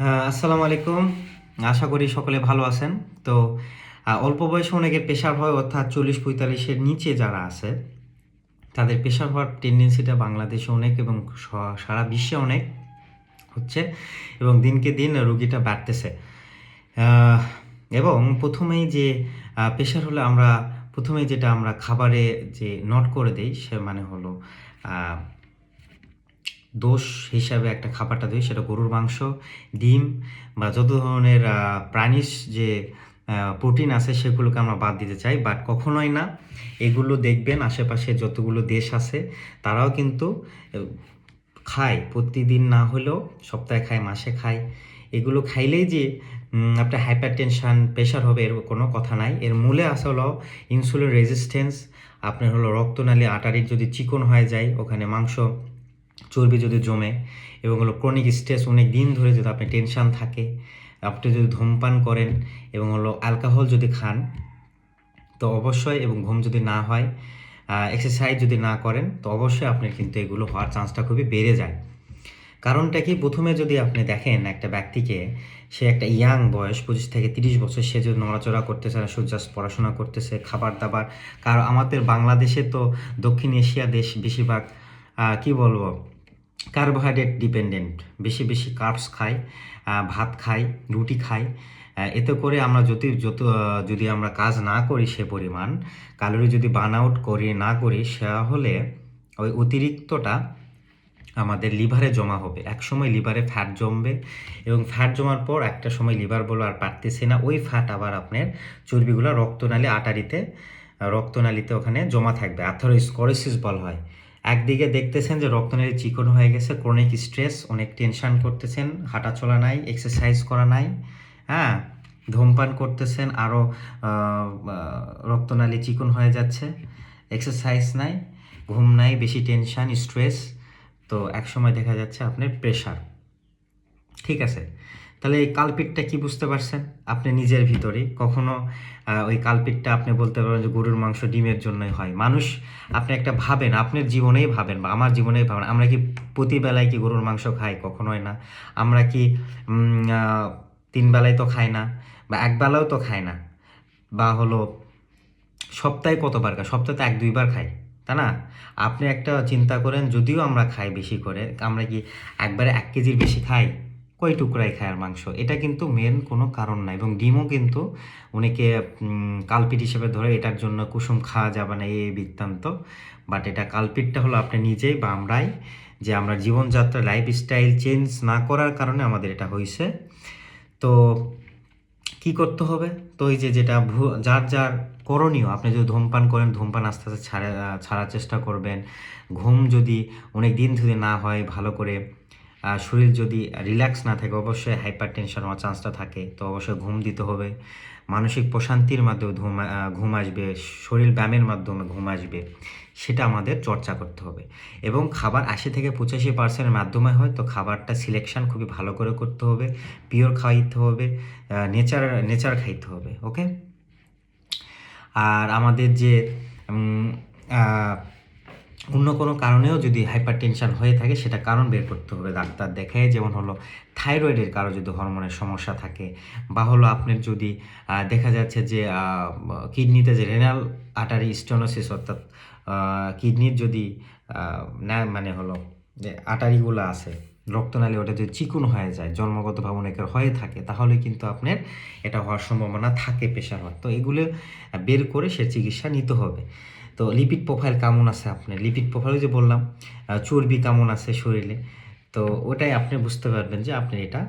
আসসালামু আলাইকুম। আশা করি সকলে ভালো আছেন। তো অল্প বয়সে অনেকের প্রেশার হয়, অর্থাৎ 40-45-এর নিচে যারা আছে তাদের প্রেশার হওয়ার টেন্ডেন্সিটা বাংলাদেশে অনেক এবং সারা বিশ্বে অনেক হচ্ছে এবং দিনকে দিন রোগীটা বাড়তেছে। আহ, এবং প্রথমেই যে প্রেশার হলে আমরা প্রথমেই যেটা আমরা খাবারে যে নোট করে দেই সে মানে হলো আহ, দোষ হিসাবে একটা খাবারটা দিই, সেটা গরুর মাংস, ডিম বা যত ধরনের প্রাণীজ যে প্রোটিন আছে সেগুলোকে আমরা বাদ দিতে চাই, বাট কখনোই না। এগুলো দেখবেন আশেপাশে যতগুলো দেশ আছে তারাও কিন্তু খায়, প্রতিদিন না হলেও সপ্তাহে খায়, মাসে খায়। এগুলো খাইলেই যে আপনার হাইপার টেনশন প্রেশার হবে এর কোনো কথা নাই। এর মূলে আসে হলো ইনসুলিন রেজিস্ট্যান্স। আপনার হলো রক্তনালী আর্টারি যদি চিকন হয়ে যায়, ওখানে মাংস চর্বি যদি জমে, এবং হলো ক্রনিক স্ট্রেস, অনেক দিন ধরে যদি আপনি টেনশান থাকে, আপনি যদি ধূমপান করেন এবং হলো অ্যালকোহল যদি খান, তো অবশ্যই, এবং ঘুম যদি না হয়, এক্সারসাইজ যদি না করেন, তো অবশ্যই আপনার কিন্তু এগুলো হওয়ার চান্সটা খুবই বেড়ে যায়। কারণটা কি, প্রথমে যদি আপনি দেখেন একটা ব্যক্তিকে, সে একটা ইয়াং বয়স 25 থেকে 30 বছর, সে যদি নড়াচড়া করতেছে না, জাস্ট পড়াশোনা করতেছে, খাবার দাবার, কারণ আমাদের বাংলাদেশে তো দক্ষিণ এশিয়া দেশ বেশিরভাগ কি বলবো কার্বোহাইড্রেট ডিপেন্ডেন্ট, বেশি বেশি কার্বস খাই, ভাত খাই, রুটি খাই। এতে করে আমরা যদি আমরা কাজ না করি, সে পরিমাণ ক্যালোরি যদি বার্ন আউট করি না করি, তাহলে ওই অতিরিক্তটা আমাদের লিভারে জমা হবে। একসময় লিভারে ফ্যাট জমবে, এবং ফ্যাট জমার পর একটা সময় লিভার বলো আর পারতেছে না, ওই ফ্যাট আবার আপনার চর্বিগুলো রক্তনালীতে ওখানে জমা থাকবে, অ্যাথেরোস্ক্লেরোসিস বলা হয়। একদিকে দেখতেছেন যে রক্তনালী চিকন হয়ে গেছে, ক্রনিক স্ট্রেস, অনেক টেনশন করতেছেন, হাঁটাচলা নাই, এক্সারসাইজ করা নাই, হ্যাঁ, ধূমপান করতেছেন, আরও রক্তনালী চিকন হয়ে যাচ্ছে, এক্সারসাইজ নাই, ঘুম নাই, বেশি টেনশন স্ট্রেস, তো একসময় দেখা যাচ্ছে আপনার প্রেশার। ঠিক আছে, তাহলে এই কালপিটটা কি বুঝতে পারছেন আপনি নিজের ভিতরেই? কখনো ওই কালপিটটা আপনি বলতে পারেন যে গরুর মাংস ডিমের জন্যই হয়। মানুষ, আপনি একটা ভাবেন, আপনার জীবনেই ভাবেন বা আমার জীবনেই ভাবেন, আমরা কি প্রতিবেলায় কি গরুর মাংস খাই? কখনোই না। আমরা কি 3 বেলায় তো খাই না, বা একবেলাও তো খাই না, বা হলো সপ্তাহে কতবার খাই? সপ্তাহে তো 1-2 বার খাই, তাই না? আপনি একটা চিন্তা করেন, যদিও আমরা খাই বেশি করে, আমরা কি একবারে 1 কেজির বেশি খাই? কয় টুকরাই খাই আর মাংস? এটা কিন্তু মেন কোনো কারণ না। এবং ডিমও কিন্তু অনেকে কালপিট হিসেবে ধরে, এটার জন্য কুসুম খাওয়া যাবে না, এই বৃত্তান্ত। বাট এটা কালপিটটা হলো আপনি নিজেই বা আমরাই, যে আমরা জীবনযাত্রা লাইফস্টাইল চেঞ্জ না করার কারণে আমাদের এটা হয়েছে। তো কি করতে হবে? তো এই যে যেটা যার যার করণীয়, আপনি যদি ধূমপান করেন, ধূমপান আস্তে আস্তে ছাড়ার চেষ্টা করবেন। ঘুম যদি অনেক দিন ধরে না হয় ভালো করে, শরীর যদি রিল্যাক্স না থাকে, অবশ্যই হাইপার টেনশন হওয়ার চান্সটা থাকে, তো অবশ্যই ঘুম দিতে হবে। মানসিক প্রশান্তির মাধ্যমে ঘুম আসবে, শরীর ব্যায়ামের মাধ্যমে ঘুম আসবে, সেটা আমাদের চর্চা করতে হবে। এবং খাবার 80 থেকে 85% মাধ্যমে হয়, তো খাবারটা সিলেকশন খুবই ভালো করে করতে হবে, পিওর খাইতে হবে, নেচার নেচার খাইতে হবে। ওকে, আর আমাদের যে উম, আহ, অন্য কোনো কারণেও যদি হাইপার টেনশন হয়ে থাকে, সেটা কারণ বের করতে হবে ডাক্তার দেখে। যেমন হলো থাইরয়েডের কারো যদি হরমোনের সমস্যা থাকে, বা হলো আপনার যদি দেখা যাচ্ছে যে কিডনিতে যে রেনাল আর্টারি স্টেনোসিস, অর্থাৎ কিডনির যদি মানে হলো যে আর্টারিগুলো আছে, রক্তনালী, ওটা যদি চিকুন হয়ে যায়, জন্মগতভাবে অনেকের হয়ে থাকে, তাহলে কিন্তু আপনার এটা হওয়ার সম্ভাবনা থাকে, প্রেশার হওয়ার। তো এগুলো বের করে সে চিকিৎসা নিতে হবে। তো লিপিড প্রোফাইল কেমন আছে আপনার? লিপিড প্রোফাইল যে বললাম, চর্বি কেমন আছে শরীরে, তো ওটাই আপনি বুঝতে পারবেন যে আপনার এটা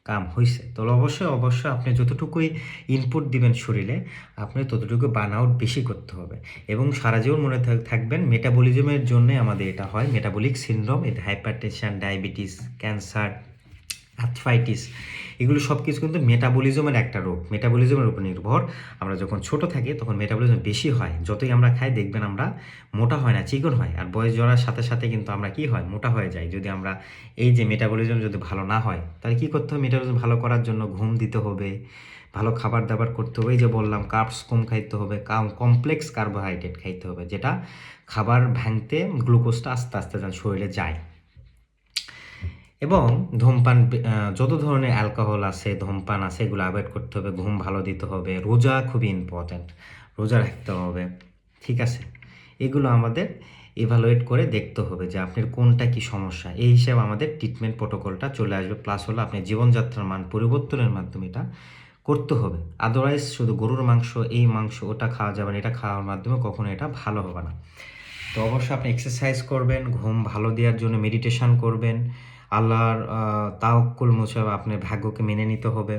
কাম হয়েছে। তো অবশ্যই অবশ্যই আপনি যতটুকুই ইনপুট দিবেন শরীরে, আপনি ততটুকু বার্ন আউট বেশি করতে হবে। এবং সারা জীবন মনে থাকবেন, মেটাবলিজমের জন্য আমাদের এটা হয়, মেটাবলিক সিনড্রোম, এটা হাইপারটেনশন, ডায়াবেটিস, ক্যান্সার, আর্থ্রাইটিস, এগুলো সব কিছু কিন্তু মেটাবলিজমের একটা রোগ, মেটাবলিজমের উপর নির্ভর। আমরা যখন ছোট থাকি তখন মেটাবলিজম বেশি হয়, যতই আমরা খাই দেখবেন আমরা মোটা হয় না, চিকন হয়। আর বয়স জড়ার সাথে সাথে কিন্তু আমরা কি হয়, মোটা হয়ে যাই। যদি আমরা এই যে মেটাবলিজম যদি ভালো না হয়, তাহলে কী করতে হবে? মেটাবলিজম ভালো করার জন্য ঘুম দিতে হবে, ভালো খাবার দাবার করতে হবে, এই যে বললাম কার্বস কম খাইতে হবে, কমপ্লেক্স কার্বোহাইড্রেট খাইতে হবে, যেটা খাবার ভাঙতে গ্লুকোজটা আস্তে আস্তে শরীরে যায়। এবং ধূমপান যত ধরনের অ্যালকোহল আছে ধূমপান আছে এগুলো অ্যাভয়েড করতে হবে, ঘুম ভালো দিতে হবে, রোজা খুবই ইম্পর্ট্যান্ট, রোজা রাখতে হবে, ঠিক আছে? এগুলো আমাদের ইভালুয়েট করে দেখতে হবে যে আপনার কোনটা কি সমস্যা, এই হিসাবে আমাদের ট্রিটমেন্ট প্রোটোকলটা চলে আসবে। প্লাস হলো আপনার জীবনযাত্রার মান পরিবর্তনের মাধ্যমে এটা করতে হবে। আদারওয়াইজ শুধু গরুর মাংস, এই মাংস, ওটা খাওয়া যাবে না, এটা খাওয়ার মাধ্যমে কখনো এটা ভালো হবে না। তো অবশ্যই আপনি এক্সারসাইজ করবেন, ঘুম ভালো দেওয়ার জন্য মেডিটেশন করবেন, আল্লাহর তাওয়াক্কুল মুছাব, আপনার ভাগ্যকে মেনে নিতে হবে।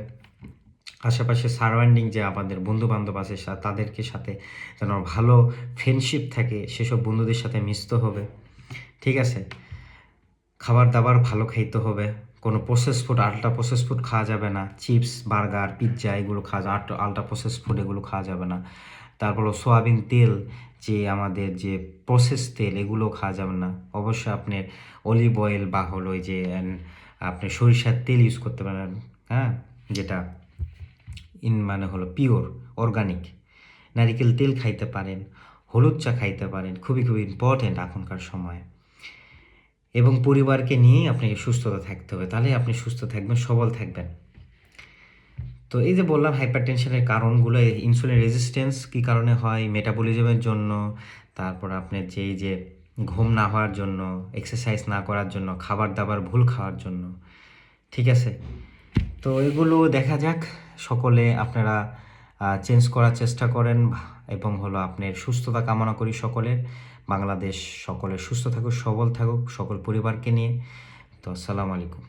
আশেপাশে সারাউন্ডিং যে আমাদের বন্ধুবান্ধব আছে তাদেরকে সাথে যেন ভালো ফ্রেন্ডশিপ থাকে, সেসব বন্ধুদের সাথে মিশতে হবে, ঠিক আছে? খাবার দাবার ভালো খাইতে হবে, কোনো process food, ultra process food খাওয়া যাবে না, চিপস, বার্গার, পিৎজা এগুলো খাওয়া যাবে, আল্ট্রা প্রসেস ফুড এগুলো খাওয়া যাবে না। তারপর সোয়াবিন তেল, যে আমাদের যে প্রসেস তেল, এগুলো খাওয়া যাবে না। অবশ্যই আপনি অলিভ অয়েল বা হলো ওই যে আপনি সরিষার তেল ইউজ করতে পারেন, হ্যাঁ, যেটা মানে হলো পিওর অর্গানিক। নারিকেল তেল খাইতে পারেন, হলুদ চা খাইতে পারেন, খুবই খুবই ইম্পর্ট্যান্ট এখনকার সময়ে। এবং পরিবারকে নিয়েই আপনাকে সুস্থতা থাকতে হবে, তাহলে আপনি সুস্থ থাকবেন, সবল থাকবেন। তো এই যে বললাম হাইপারটেনশনের কারণগুলো, ইনসুলিন রেজিস্ট্যান্স কী কারণে হয়, মেটাবলিজমের জন্য, তারপর আপনার যে এই যে ঘুম না হওয়ার জন্য, এক্সারসাইজ না করার জন্য, খাবার দাবার ভুল খাওয়ার জন্য, ঠিক আছে? তো এগুলো দেখা যাক, সকলে আপনারা চেঞ্জ করার চেষ্টা করেন, এবং হলো আপনার সুস্থতা কামনা করি সকলের। বাংলাদেশ সকলে সুস্থ থাকুক, সবল থাকুক, সকল পরিবারকে নিয়ে। তো আসসালামু আলাইকুম।